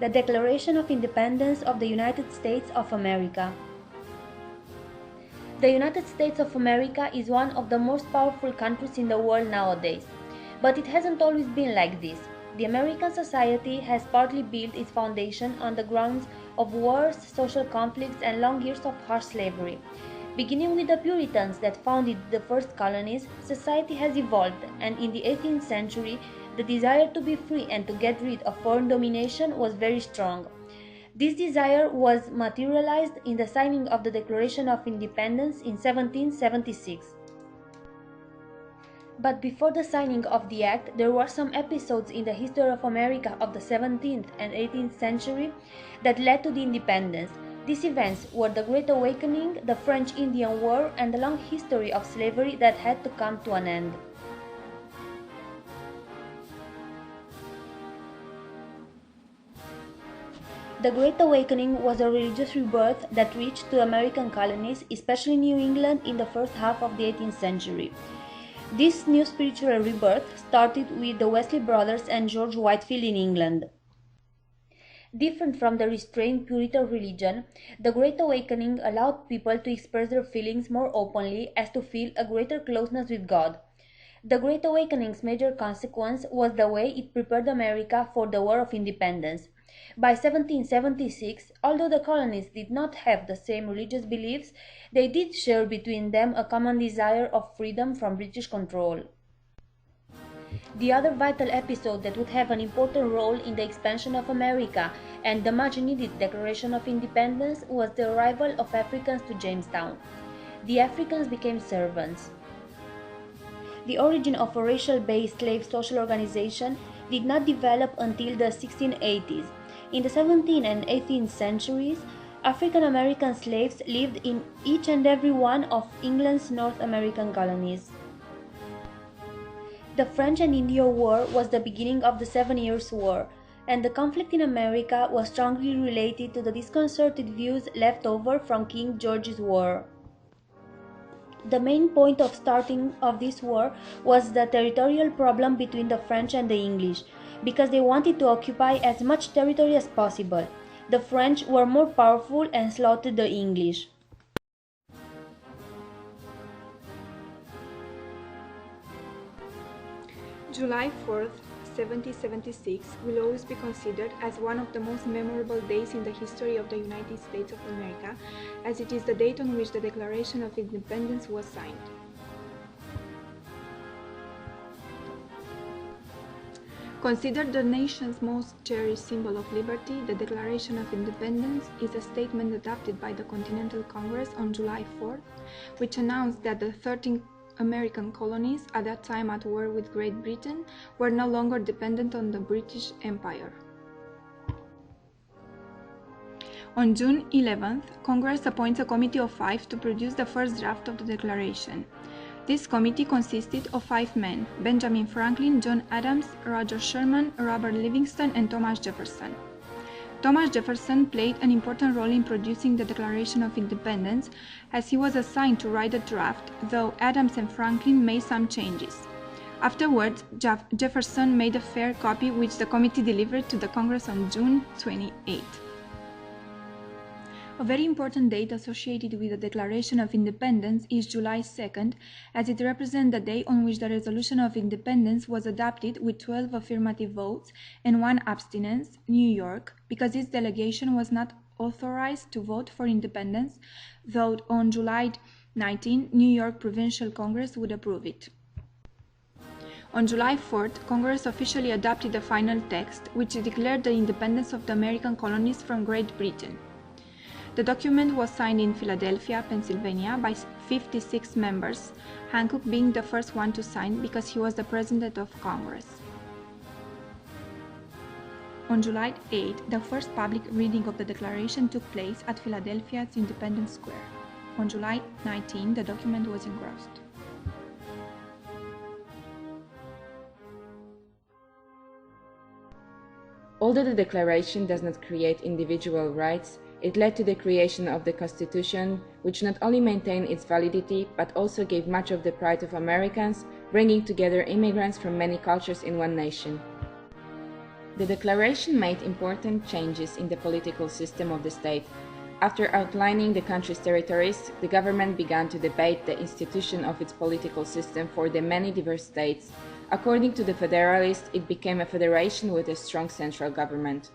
the Declaration of Independence of the United States of America. The United States of America is one of the most powerful countries in the world nowadays, but it hasn't always been like this. The American society has partly built its foundation on the grounds of wars, social conflicts, and long years of harsh slavery. Beginning with the Puritans that founded the first colonies, society has evolved, and in the 18th century, the desire to be free and to get rid of foreign domination was very strong. This desire was materialized in the signing of the Declaration of Independence in 1776. But before the signing of the act, there were some episodes in the history of America of the 17th and 18th century that led to the independence. These events were the Great Awakening, the French Indian War, and the long history of slavery that had to come to an end. The Great Awakening was a religious rebirth that reached to American colonies, especially New England, in the first half of the 18th century. This new spiritual rebirth started with the Wesley brothers and George Whitefield in England. Different from the restrained Puritan religion, the Great Awakening allowed people to express their feelings more openly as to feel a greater closeness with God. The Great Awakening's major consequence was the way it prepared America for the War of Independence. By 1776, although the colonies did not have the same religious beliefs, they did share between them a common desire of freedom from British control. The other vital episode that would have an important role in the expansion of America and the much-needed Declaration of Independence was the arrival of Africans to Jamestown. The Africans became servants. The origin of a racial-based slave social organization did not develop until the 1680s. In the 17th and 18th centuries, African American slaves lived in each and every one of England's North American colonies. The French and Indian War was the beginning of the 7 Years' War, and the conflict in America was strongly related to the disconcerted views left over from King George's War. The main point of starting of this war was the territorial problem between the French and the English, because they wanted to occupy as much territory as possible. The French were more powerful and slaughtered the English. July 4th, 1776 will always be considered as one of the most memorable days in the history of the United States of America, as it is the date on which the Declaration of Independence was signed. Considered the nation's most cherished symbol of liberty, the Declaration of Independence is a statement adopted by the Continental Congress on July 4th, which announced that the 13 American colonies, at that time at war with Great Britain, were no longer dependent on the British Empire. On June 11th, Congress appoints a committee of 5 to produce the first draft of the Declaration. This committee consisted of 5 men: Benjamin Franklin, John Adams, Roger Sherman, Robert Livingston, and Thomas Jefferson. Thomas Jefferson played an important role in producing the Declaration of Independence, as he was assigned to write the draft, though Adams and Franklin made some changes. Afterwards, Jefferson made a fair copy which the committee delivered to the Congress on June 28. A very important date associated with the Declaration of Independence is July 2nd, as it represents the day on which the Resolution of Independence was adopted with 12 affirmative votes and 1 abstinence, New York, because its delegation was not authorized to vote for independence, though on July 19, New York Provincial Congress would approve it. On July 4th, Congress officially adopted the final text, which declared the independence of the American colonies from Great Britain. The document was signed in Philadelphia, Pennsylvania, by 56 members, Hancock being the first one to sign because he was the President of Congress. On July 8, the first public reading of the Declaration took place at Philadelphia's Independence Square. On July 19, the document was engrossed. Although the Declaration does not create individual rights, it led to the creation of the Constitution, which not only maintained its validity but also gave much of the pride of Americans, bringing together immigrants from many cultures in one nation. The Declaration made important changes in the political system of the state. After outlining the country's territories, the government began to debate the institution of its political system for the many diverse states. According to the Federalists, it became a federation with a strong central government.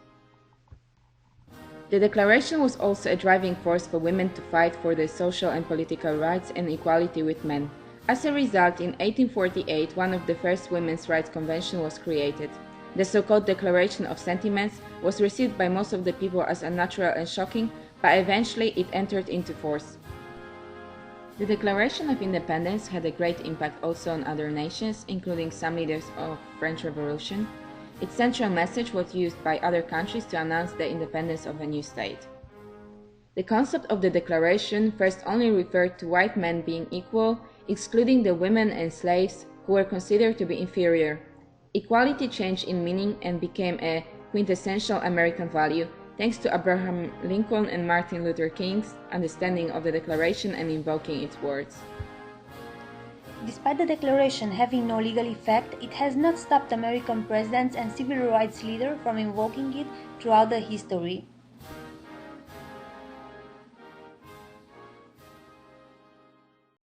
The Declaration was also a driving force for women to fight for their social and political rights and equality with men. As a result, in 1848, one of the first women's rights conventions was created. The so-called Declaration of Sentiments was received by most of the people as unnatural and shocking, but eventually it entered into force. The Declaration of Independence had a great impact also on other nations, including some leaders of French Revolution. Its central message was used by other countries to announce the independence of a new state. The concept of the Declaration first only referred to white men being equal, excluding the women and slaves who were considered to be inferior. Equality changed in meaning and became a quintessential American value, thanks to Abraham Lincoln and Martin Luther King's understanding of the Declaration and invoking its words. Despite the Declaration having no legal effect, it has not stopped American presidents and civil rights leaders from invoking it throughout the history.